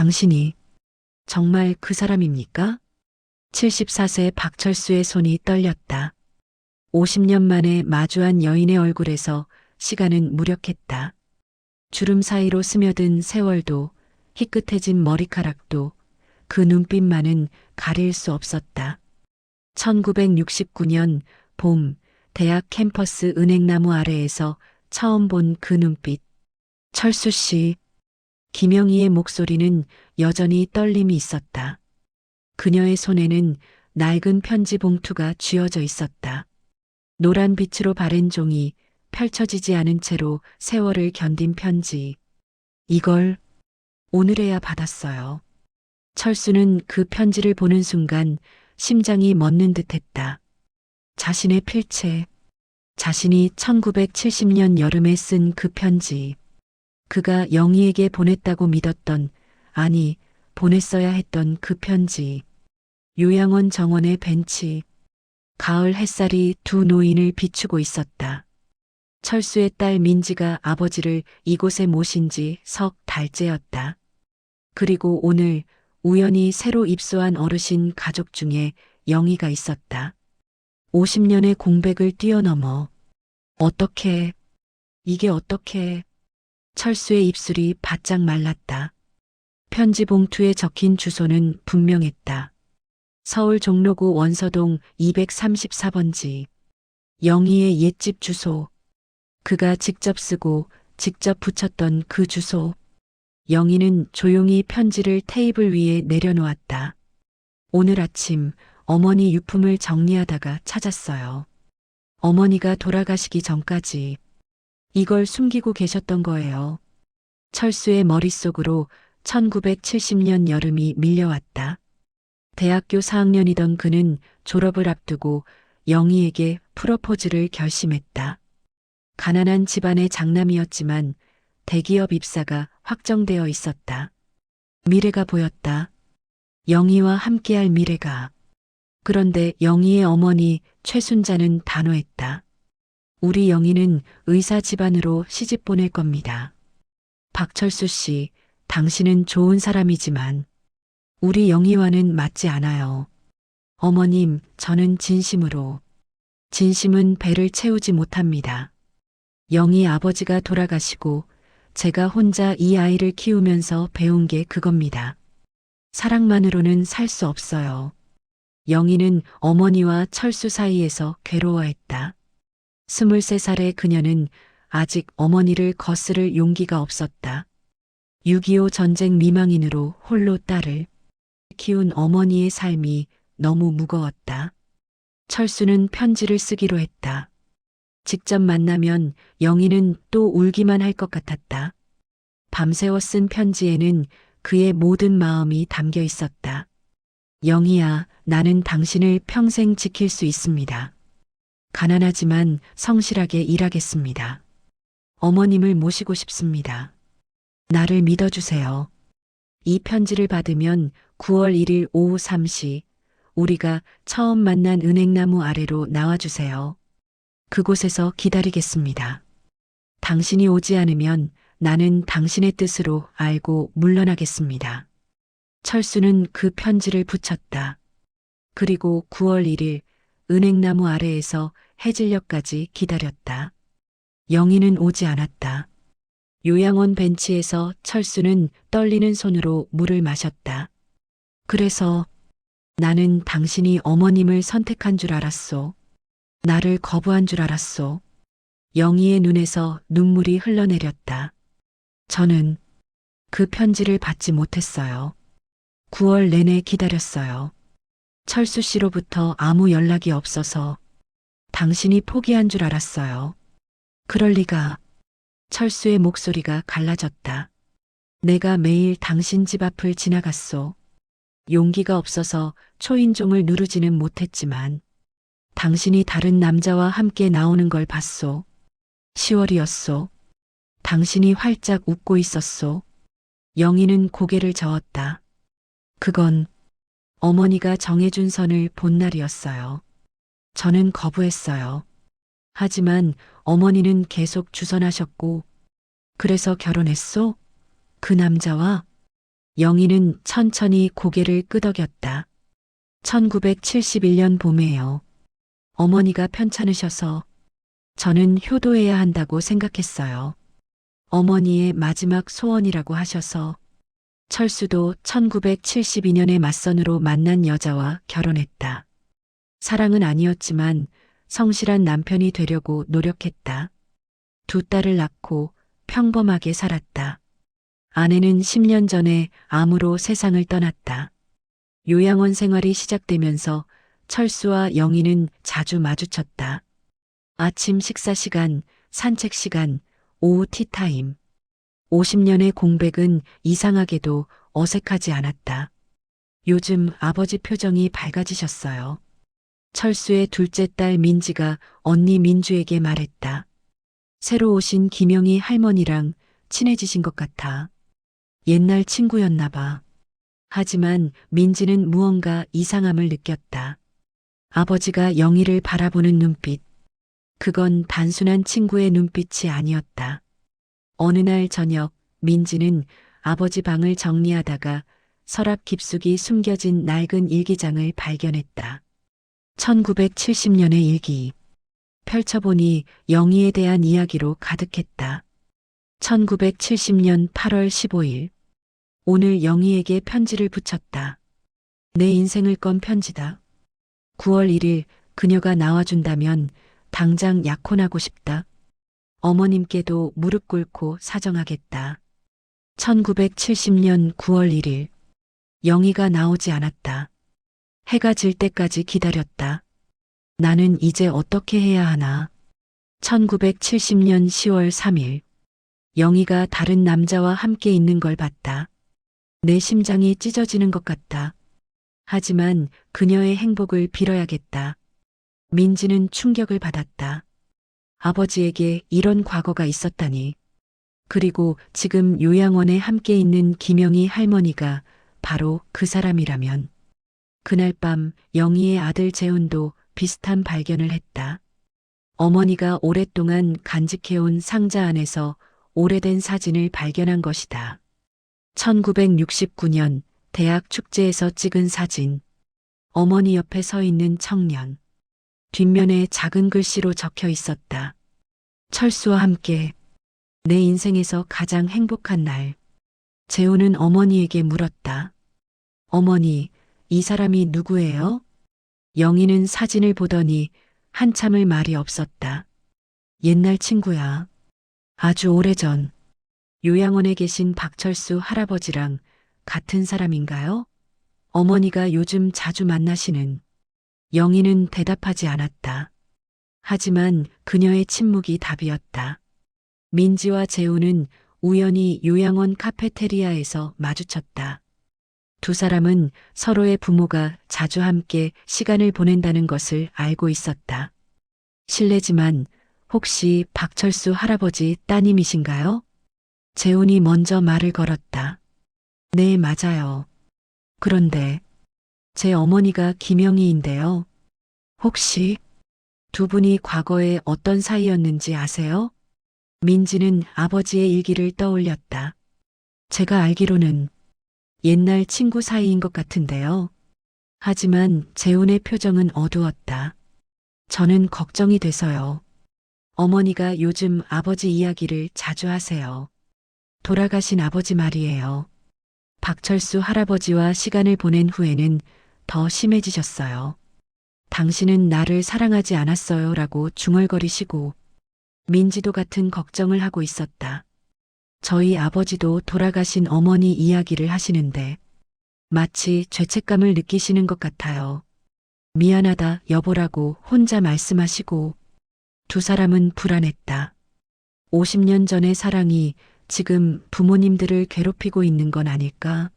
당신이 정말 그 사람입니까? 74세 박철수의 손이 떨렸다. 50년 만에 마주한 여인의 얼굴에서 시간은 무력했다. 주름 사이로 스며든 세월도 희끗해진 머리카락도 그 눈빛만은 가릴 수 없었다. 1969년 봄 대학 캠퍼스 은행나무 아래에서 처음 본 그 눈빛. 철수 씨. 김영희의 목소리는 여전히 떨림이 있었다. 그녀의 손에는 낡은 편지 봉투가 쥐어져 있었다. 노란 빛으로 바랜 종이 펼쳐지지 않은 채로 세월을 견딘 편지. 이걸 오늘에야 받았어요. 철수는 그 편지를 보는 순간 심장이 멎는 듯했다. 자신의 필체, 자신이 1970년 여름에 쓴 그 편지. 그가 영희에게 보냈다고 믿었던, 아니, 보냈어야 했던 그 편지. 요양원 정원의 벤치. 가을 햇살이 두 노인을 비추고 있었다. 철수의 딸 민지가 아버지를 이곳에 모신 지 석 달째였다. 그리고 오늘 우연히 새로 입소한 어르신 가족 중에 영희가 있었다. 50년의 공백을 뛰어넘어. 어떻게, 이게 어떻게. 철수의 입술이 바짝 말랐다. 편지 봉투에 적힌 주소는 분명했다. 서울 종로구 원서동 234번지. 영희의 옛집 주소. 그가 직접 쓰고 직접 붙였던 그 주소. 영희는 조용히 편지를 테이블 위에 내려놓았다. 오늘 아침 어머니 유품을 정리하다가 찾았어요. 어머니가 돌아가시기 전까지 이걸 숨기고 계셨던 거예요. 철수의 머릿속으로 1970년 여름이 밀려왔다. 대학교 4학년이던 그는 졸업을 앞두고 영희에게 프로포즈를 결심했다. 가난한 집안의 장남이었지만 대기업 입사가 확정되어 있었다. 미래가 보였다. 영희와 함께할 미래가. 그런데 영희의 어머니 최순자는 단호했다. 우리 영희는 의사 집안으로 시집 보낼 겁니다. 박철수 씨, 당신은 좋은 사람이지만 우리 영희와는 맞지 않아요. 어머님, 저는 진심은 배를 채우지 못합니다. 영희 아버지가 돌아가시고 제가 혼자 이 아이를 키우면서 배운 게 그겁니다. 사랑만으로는 살 수 없어요. 영희는 어머니와 철수 사이에서 괴로워했다. 23살의 그녀는 아직 어머니를 거스를 용기가 없었다. 6.25 전쟁 미망인으로 홀로 딸을 키운 어머니의 삶이 너무 무거웠다. 철수는 편지를 쓰기로 했다. 직접 만나면 영희는 또 울기만 할 것 같았다. 밤새워 쓴 편지에는 그의 모든 마음이 담겨 있었다. 영희야, 나는 당신을 평생 지킬 수 있습니다. 가난하지만 성실하게 일하겠습니다. 어머님을 모시고 싶습니다. 나를 믿어주세요. 이 편지를 받으면 9월 1일 오후 3시 우리가 처음 만난 은행나무 아래로 나와주세요. 그곳에서 기다리겠습니다. 당신이 오지 않으면 나는 당신의 뜻으로 알고 물러나겠습니다. 철수는 그 편지를 붙였다. 그리고 9월 1일 은행나무 아래에서 해질녘까지 기다렸다. 영희는 오지 않았다. 요양원 벤치에서 철수는 떨리는 손으로 물을 마셨다. 그래서 나는 당신이 어머님을 선택한 줄 알았소. 나를 거부한 줄 알았소. 영희의 눈에서 눈물이 흘러내렸다. 저는 그 편지를 받지 못했어요. 9월 내내 기다렸어요. 철수 씨로부터 아무 연락이 없어서 당신이 포기한 줄 알았어요. 그럴 리가. 철수의 목소리가 갈라졌다. 내가 매일 당신 집 앞을 지나갔소. 용기가 없어서 초인종을 누르지는 못했지만 당신이 다른 남자와 함께 나오는 걸 봤소. 10월이었소. 당신이 활짝 웃고 있었소. 영희는 고개를 저었다. 그건 어머니가 정해준 선을 본 날이었어요. 저는 거부했어요. 하지만 어머니는 계속 주선하셨고, 그래서 결혼했소? 그 남자와? 영희는 천천히 고개를 끄덕였다. 1971년 봄에요. 어머니가 편찮으셔서 저는 효도해야 한다고 생각했어요. 어머니의 마지막 소원이라고 하셔서 철수도 1972년에 맞선으로 만난 여자와 결혼했다. 사랑은 아니었지만 성실한 남편이 되려고 노력했다. 두 딸을 낳고 평범하게 살았다. 아내는 10년 전에 암으로 세상을 떠났다. 요양원 생활이 시작되면서 철수와 영희는 자주 마주쳤다. 아침 식사 시간, 산책 시간, 오후 티타임. 50년의 공백은 이상하게도 어색하지 않았다. 요즘 아버지 표정이 밝아지셨어요. 철수의 둘째 딸 민지가 언니 민주에게 말했다. 새로 오신 김영희 할머니랑 친해지신 것 같아. 옛날 친구였나 봐. 하지만 민지는 무언가 이상함을 느꼈다. 아버지가 영희를 바라보는 눈빛. 그건 단순한 친구의 눈빛이 아니었다. 어느 날 저녁 민지는 아버지 방을 정리하다가 서랍 깊숙이 숨겨진 낡은 일기장을 발견했다. 1970년의 일기. 펼쳐보니 영희에 대한 이야기로 가득했다. 1970년 8월 15일. 오늘 영희에게 편지를 붙였다. 내 인생을 건 편지다. 9월 1일 그녀가 나와준다면 당장 약혼하고 싶다. 어머님께도 무릎 꿇고 사정하겠다. 1970년 9월 1일. 영희가 나오지 않았다. 해가 질 때까지 기다렸다. 나는 이제 어떻게 해야 하나. 1970년 10월 3일. 영희가 다른 남자와 함께 있는 걸 봤다. 내 심장이 찢어지는 것 같다. 하지만 그녀의 행복을 빌어야겠다. 민지는 충격을 받았다. 아버지에게 이런 과거가 있었다니. 그리고 지금 요양원에 함께 있는 김영희 할머니가 바로 그 사람이라면. 그날 밤 영희의 아들 재훈도 비슷한 발견을 했다. 어머니가 오랫동안 간직해온 상자 안에서 오래된 사진을 발견한 것이다. 1969년 대학 축제에서 찍은 사진. 어머니 옆에 서 있는 청년. 뒷면에 작은 글씨로 적혀 있었다. 철수와 함께 내 인생에서 가장 행복한 날. 재훈은 어머니에게 물었다. 어머니, 이 사람이 누구예요? 영희는 사진을 보더니 한참을 말이 없었다. 옛날 친구야. 아주 오래전 요양원에 계신 박철수 할아버지랑 같은 사람인가요? 어머니가 요즘 자주 만나시는. 영희는 대답하지 않았다. 하지만 그녀의 침묵이 답이었다. 민지와 재우는 우연히 요양원 카페테리아에서 마주쳤다. 두 사람은 서로의 부모가 자주 함께 시간을 보낸다는 것을 알고 있었다. 실례지만 혹시 박철수 할아버지 따님이신가요? 재훈이 먼저 말을 걸었다. 네, 맞아요. 그런데 제 어머니가 김영희인데요. 혹시 두 분이 과거에 어떤 사이였는지 아세요? 민지는 아버지의 일기를 떠올렸다. 제가 알기로는 옛날 친구 사이인 것 같은데요. 하지만 재훈의 표정은 어두웠다. 저는 걱정이 돼서요. 어머니가 요즘 아버지 이야기를 자주 하세요. 돌아가신 아버지 말이에요. 박철수 할아버지와 시간을 보낸 후에는 더 심해지셨어요. 당신은 나를 사랑하지 않았어요 라고 중얼거리시고 민지도 같은 걱정을 하고 있었다. 저희 아버지도 돌아가신 어머니 이야기를 하시는데 마치 죄책감을 느끼시는 것 같아요. 미안하다 여보라고 혼자 말씀하시고 두 사람은 불안했다. 50년 전의 사랑이 지금 부모님들을 괴롭히고 있는 건 아닐까?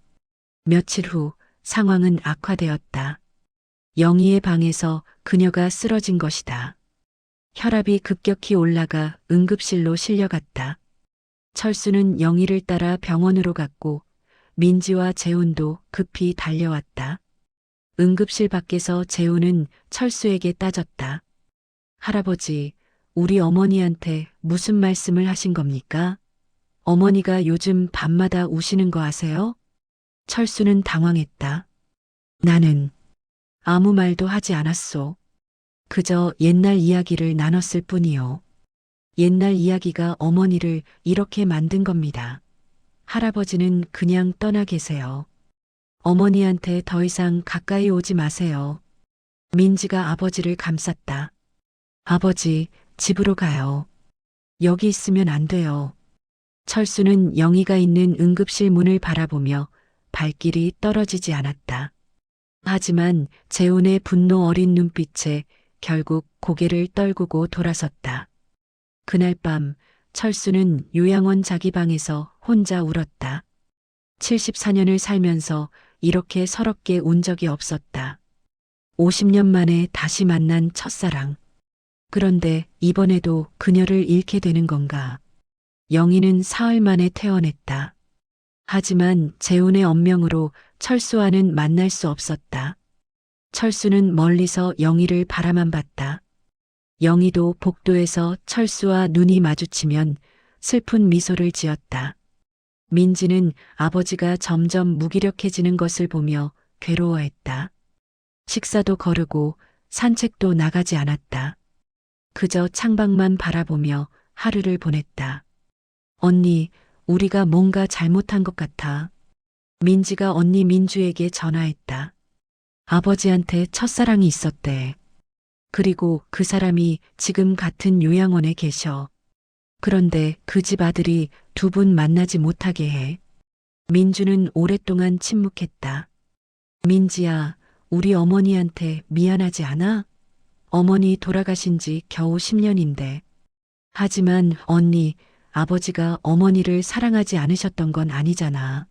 며칠 후 상황은 악화되었다. 영희의 방에서 그녀가 쓰러진 것이다. 혈압이 급격히 올라가 응급실로 실려갔다. 철수는 영희를 따라 병원으로 갔고 민지와 재훈도 급히 달려왔다. 응급실 밖에서 재훈은 철수에게 따졌다. 할아버지, 우리 어머니한테 무슨 말씀을 하신 겁니까? 어머니가 요즘 밤마다 우시는 거 아세요? 철수는 당황했다. 나는 아무 말도 하지 않았소. 그저 옛날 이야기를 나눴을 뿐이요. 옛날 이야기가 어머니를 이렇게 만든 겁니다. 할아버지는 그냥 떠나 계세요. 어머니한테 더 이상 가까이 오지 마세요. 민지가 아버지를 감쌌다. 아버지, 집으로 가요. 여기 있으면 안 돼요. 철수는 영희가 있는 응급실 문을 바라보며 발길이 떨어지지 않았다. 하지만 재훈의 분노 어린 눈빛에 결국 고개를 떨구고 돌아섰다. 그날 밤 철수는 요양원 자기 방에서 혼자 울었다. 74년을 살면서 이렇게 서럽게 운 적이 없었다. 50년 만에 다시 만난 첫사랑. 그런데 이번에도 그녀를 잃게 되는 건가? 영희는 사흘 만에 퇴원했다. 하지만 재훈의 언명으로 철수와는 만날 수 없었다. 철수는 멀리서 영희를 바라만 봤다. 영희도 복도에서 철수와 눈이 마주치면 슬픈 미소를 지었다. 민지는 아버지가 점점 무기력해지는 것을 보며 괴로워했다. 식사도 거르고 산책도 나가지 않았다. 그저 창밖만 바라보며 하루를 보냈다. 언니, 우리가 뭔가 잘못한 것 같아. 민지가 언니 민주에게 전화했다. 아버지한테 첫사랑이 있었대. 그리고 그 사람이 지금 같은 요양원에 계셔. 그런데 그 집 아들이 두 분 만나지 못하게 해. 민주는 오랫동안 침묵했다. 민지야, 우리 어머니한테 미안하지 않아? 어머니 돌아가신 지 겨우 10년인데. 하지만 언니, 아버지가 어머니를 사랑하지 않으셨던 건 아니잖아.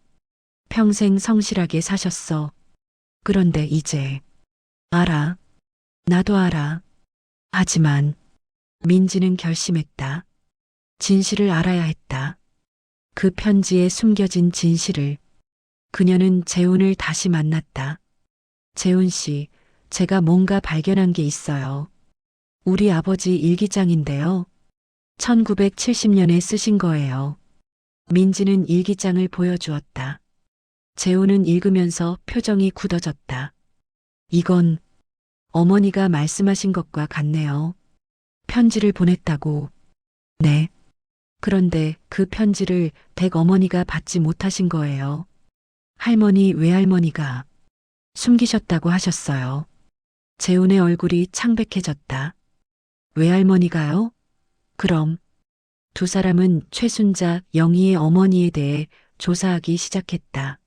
평생 성실하게 사셨어. 그런데 이제. 알아. 나도 알아. 하지만 민지는 결심했다. 진실을 알아야 했다. 그 편지에 숨겨진 진실을. 그녀는 재훈을 다시 만났다. 재훈 씨, 제가 뭔가 발견한 게 있어요. 우리 아버지 일기장인데요. 1970년에 쓰신 거예요. 민지는 일기장을 보여주었다. 재훈은 읽으면서 표정이 굳어졌다. 이건 어머니가 말씀하신 것과 같네요. 편지를 보냈다고. 네. 그런데 그 편지를 댁 어머니가 받지 못하신 거예요. 할머니, 외할머니가 숨기셨다고 하셨어요. 재훈의 얼굴이 창백해졌다. 외할머니가요? 그럼 두 사람은 최순자 영희의 어머니에 대해 조사하기 시작했다.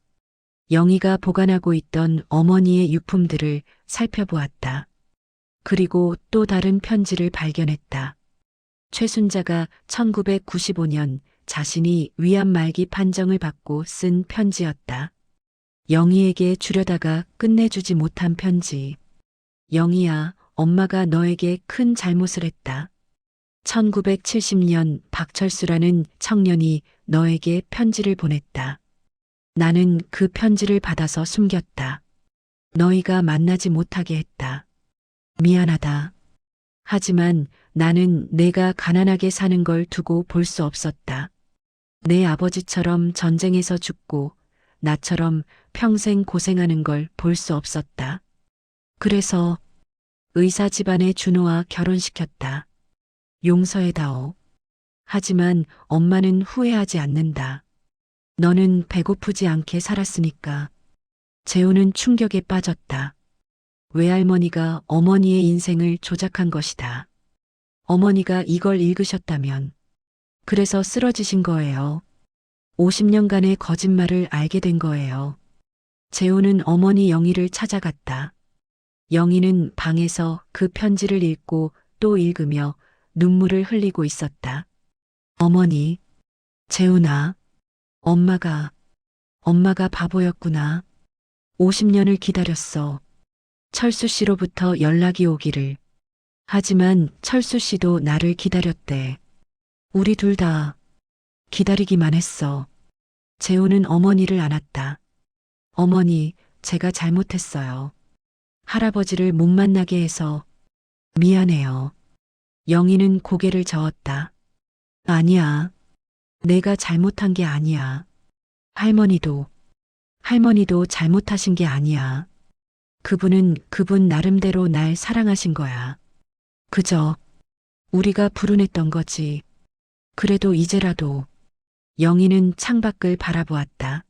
영희가 보관하고 있던 어머니의 유품들을 살펴보았다. 그리고 또 다른 편지를 발견했다. 최순자가 1995년 자신이 위암 말기 판정을 받고 쓴 편지였다. 영희에게 주려다가 끝내주지 못한 편지. 영희야, 엄마가 너에게 큰 잘못을 했다. 1970년 박철수라는 청년이 너에게 편지를 보냈다. 나는 그 편지를 받아서 숨겼다. 너희가 만나지 못하게 했다. 미안하다. 하지만 나는 내가 가난하게 사는 걸 두고 볼 수 없었다. 내 아버지처럼 전쟁에서 죽고 나처럼 평생 고생하는 걸 볼 수 없었다. 그래서 의사 집안의 준호와 결혼시켰다. 용서해다오. 하지만 엄마는 후회하지 않는다. 너는 배고프지 않게 살았으니까. 재훈은 충격에 빠졌다. 외할머니가 어머니의 인생을 조작한 것이다. 어머니가 이걸 읽으셨다면. 그래서 쓰러지신 거예요. 50년간의 거짓말을 알게 된 거예요. 재훈은 어머니 영희를 찾아갔다. 영희는 방에서 그 편지를 읽고 또 읽으며 눈물을 흘리고 있었다. 어머니, 재훈아, 엄마가 바보였구나. 50년을 기다렸어. 철수 씨로부터 연락이 오기를. 하지만 철수 씨도 나를 기다렸대. 우리 둘 다 기다리기만 했어. 재훈은 어머니를 안았다. 어머니, 제가 잘못했어요. 할아버지를 못 만나게 해서 미안해요. 영희는 고개를 저었다. 아니야. 내가 잘못한 게 아니야. 할머니도. 할머니도 잘못하신 게 아니야. 그분은 그분 나름대로 날 사랑하신 거야. 그저 우리가 불운했던 거지. 그래도 이제라도. 영희는 창밖을 바라보았다.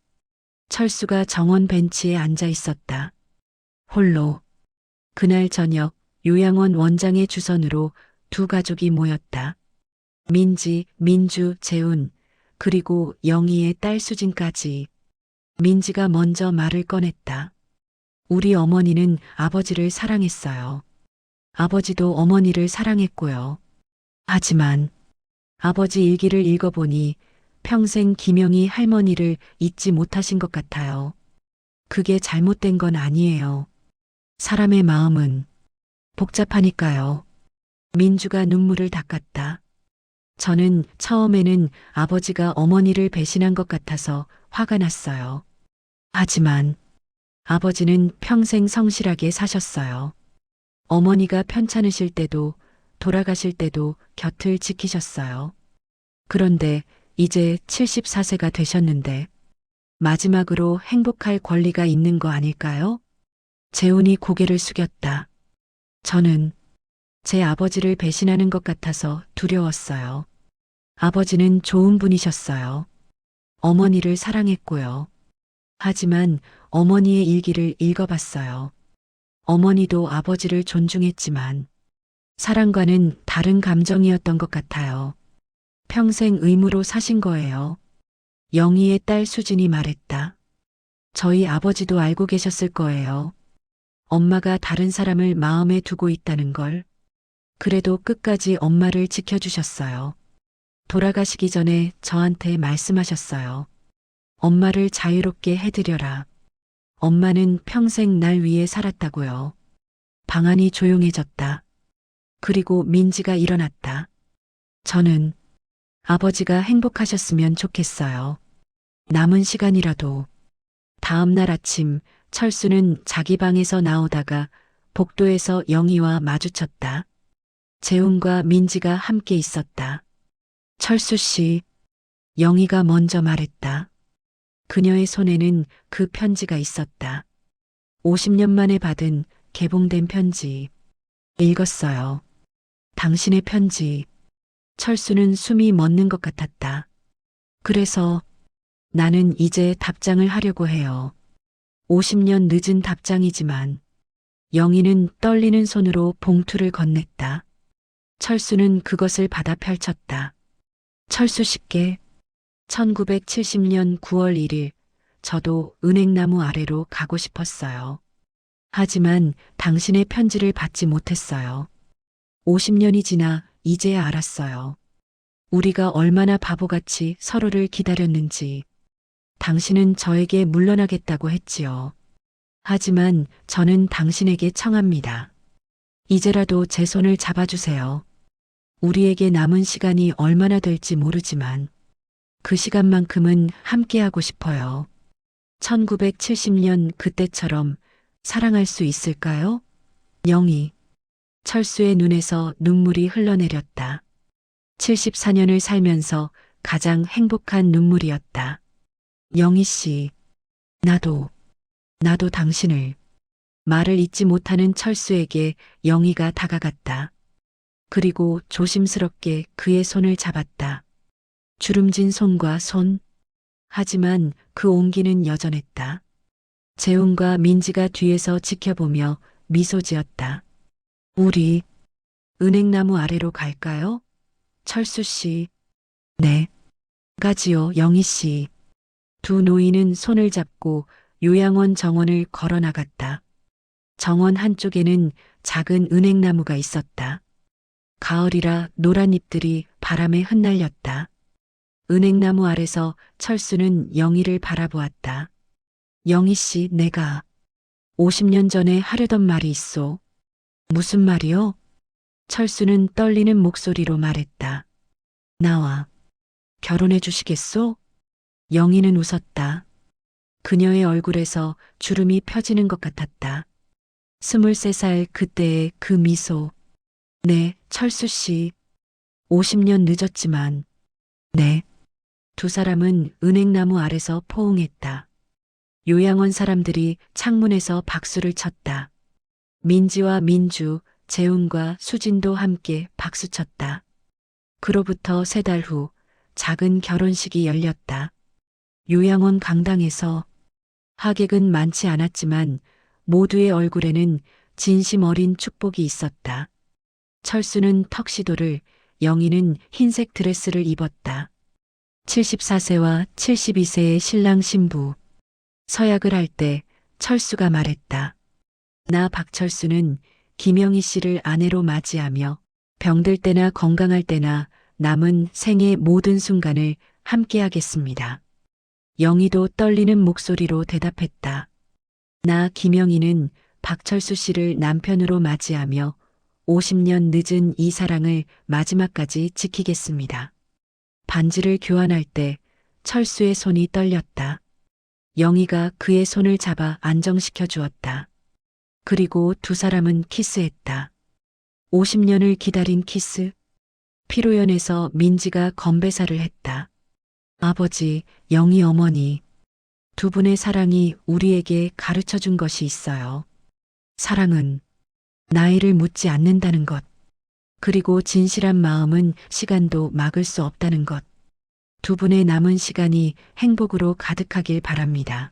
철수가 정원 벤치에 앉아 있었다. 홀로. 그날 저녁 요양원 원장의 주선으로 두 가족이 모였다. 민지, 민주, 재훈, 그리고 영희의 딸 수진까지. 민지가 먼저 말을 꺼냈다. 우리 어머니는 아버지를 사랑했어요. 아버지도 어머니를 사랑했고요. 하지만 아버지 일기를 읽어보니 평생 김영희 할머니를 잊지 못하신 것 같아요. 그게 잘못된 건 아니에요. 사람의 마음은 복잡하니까요. 민주가 눈물을 닦았다. 저는 처음에는 아버지가 어머니를 배신한 것 같아서 화가 났어요. 하지만 아버지는 평생 성실하게 사셨어요. 어머니가 편찮으실 때도 돌아가실 때도 곁을 지키셨어요. 그런데 이제 74세가 되셨는데 마지막으로 행복할 권리가 있는 거 아닐까요? 재훈이 고개를 숙였다. 저는 제 아버지를 배신하는 것 같아서 두려웠어요. 아버지는 좋은 분이셨어요. 어머니를 사랑했고요. 하지만 어머니의 일기를 읽어봤어요. 어머니도 아버지를 존중했지만 사랑과는 다른 감정이었던 것 같아요. 평생 의무로 사신 거예요. 영희의 딸 수진이 말했다. 저희 아버지도 알고 계셨을 거예요. 엄마가 다른 사람을 마음에 두고 있다는 걸. 그래도 끝까지 엄마를 지켜주셨어요. 돌아가시기 전에 저한테 말씀하셨어요. 엄마를 자유롭게 해드려라. 엄마는 평생 날 위해 살았다고요. 방안이 조용해졌다. 그리고 민지가 일어났다. 저는 아버지가 행복하셨으면 좋겠어요. 남은 시간이라도. 다음 날 아침 철수는 자기 방에서 나오다가 복도에서 영희와 마주쳤다. 재훈과 민지가 함께 있었다. 철수 씨, 영희가 먼저 말했다. 그녀의 손에는 그 편지가 있었다. 50년 만에 받은 개봉된 편지. 읽었어요. 당신의 편지. 철수는 숨이 멎는 것 같았다. 그래서 나는 이제 답장을 하려고 해요. 50년 늦은 답장이지만 영희는 떨리는 손으로 봉투를 건넸다. 철수는 그것을 받아 펼쳤다. 철수 씨께 1970년 9월 1일 저도 은행나무 아래로 가고 싶었어요. 하지만 당신의 편지를 받지 못했어요. 50년이 지나 이제야 알았어요. 우리가 얼마나 바보같이 서로를 기다렸는지. 당신은 저에게 물러나겠다고 했지요. 하지만 저는 당신에게 청합니다. 이제라도 제 손을 잡아주세요. 우리에게 남은 시간이 얼마나 될지 모르지만 그 시간만큼은 함께하고 싶어요. 1970년 그때처럼 사랑할 수 있을까요? 영희. 철수의 눈에서 눈물이 흘러내렸다. 74년을 살면서 가장 행복한 눈물이었다. 영희 씨, 나도 당신을. 말을 잇지 못하는 철수에게 영희가 다가갔다. 그리고 조심스럽게 그의 손을 잡았다. 주름진 손과 손. 하지만 그 온기는 여전했다. 재훈과 민지가 뒤에서 지켜보며 미소 지었다. 우리 은행나무 아래로 갈까요? 철수 씨. 네. 가지요, 영희 씨. 두 노인은 손을 잡고 요양원 정원을 걸어 나갔다. 정원 한쪽에는 작은 은행나무가 있었다. 가을이라 노란 잎들이 바람에 흩날렸다. 은행나무 아래서 철수는 영희를 바라보았다. 영희 씨, 내가 50년 전에 하려던 말이 있소. 무슨 말이요? 철수는 떨리는 목소리로 말했다. 나와 결혼해 주시겠소? 영희는 웃었다. 그녀의 얼굴에서 주름이 펴지는 것 같았다. 23살 그때의 그 미소. 네, 철수 씨. 50년 늦었지만. 네. 두 사람은 은행나무 아래서 포옹했다. 요양원 사람들이 창문에서 박수를 쳤다. 민지와 민주, 재훈과 수진도 함께 박수쳤다. 그로부터 3달 후 작은 결혼식이 열렸다. 요양원 강당에서 하객은 많지 않았지만 모두의 얼굴에는 진심 어린 축복이 있었다. 철수는 턱시도를, 영희는 흰색 드레스를 입었다. 74세와 72세의 신랑 신부. 서약을 할 때 철수가 말했다. 나 박철수는 김영희 씨를 아내로 맞이하며 병들 때나 건강할 때나 남은 생의 모든 순간을 함께하겠습니다. 영희도 떨리는 목소리로 대답했다. 나 김영희는 박철수 씨를 남편으로 맞이하며 50년 늦은 이 사랑을 마지막까지 지키겠습니다. 반지를 교환할 때 철수의 손이 떨렸다. 영희가 그의 손을 잡아 안정시켜 주었다. 그리고 두 사람은 키스했다. 50년을 기다린 키스. 피로연에서 민지가 건배사를 했다. 아버지, 영희 어머니. 두 분의 사랑이 우리에게 가르쳐 준 것이 있어요. 사랑은 나이를 묻지 않는다는 것. 그리고 진실한 마음은 시간도 막을 수 없다는 것. 두 분의 남은 시간이 행복으로 가득하길 바랍니다.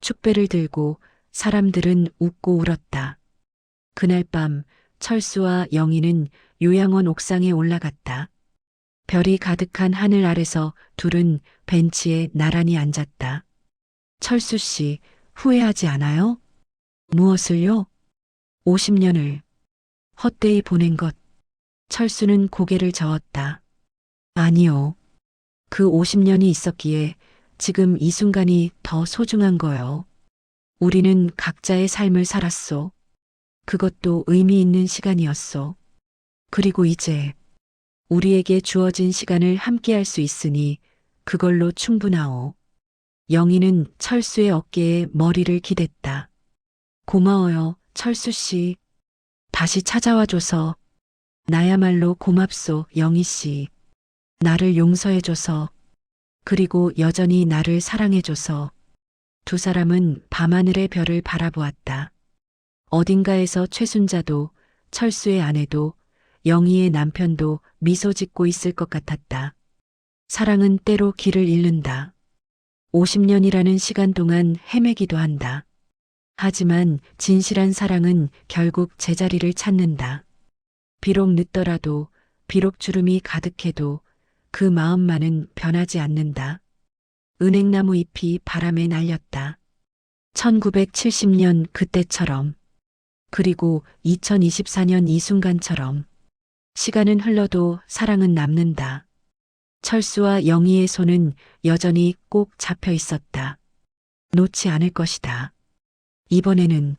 축배를 들고 사람들은 웃고 울었다. 그날 밤 철수와 영희는 요양원 옥상에 올라갔다. 별이 가득한 하늘 아래서 둘은 벤치에 나란히 앉았다. 철수 씨, 후회하지 않아요? 무엇을요? 50년을 헛되이 보낸 것. 철수는 고개를 저었다. 아니요. 그 50년이 있었기에 지금 이 순간이 더 소중한 거요. 우리는 각자의 삶을 살았소. 그것도 의미 있는 시간이었소. 그리고 이제 우리에게 주어진 시간을 함께할 수 있으니 그걸로 충분하오. 영희는 철수의 어깨에 머리를 기댔다. 고마워요, 철수 씨. 다시 찾아와줘서. 나야말로 고맙소, 영희 씨. 나를 용서해줘서. 그리고 여전히 나를 사랑해줘서. 두 사람은 밤하늘의 별을 바라보았다. 어딘가에서 최순자도, 철수의 아내도, 영희의 남편도 미소 짓고 있을 것 같았다. 사랑은 때로 길을 잃는다. 50년이라는 시간 동안 헤매기도 한다. 하지만 진실한 사랑은 결국 제자리를 찾는다. 비록 늦더라도, 비록 주름이 가득해도 그 마음만은 변하지 않는다. 은행나무 잎이 바람에 날렸다. 1970년 그때처럼, 그리고 2024년 이 순간처럼 시간은 흘러도 사랑은 남는다. 철수와 영희의 손은 여전히 꼭 잡혀 있었다. 놓지 않을 것이다. 이번에는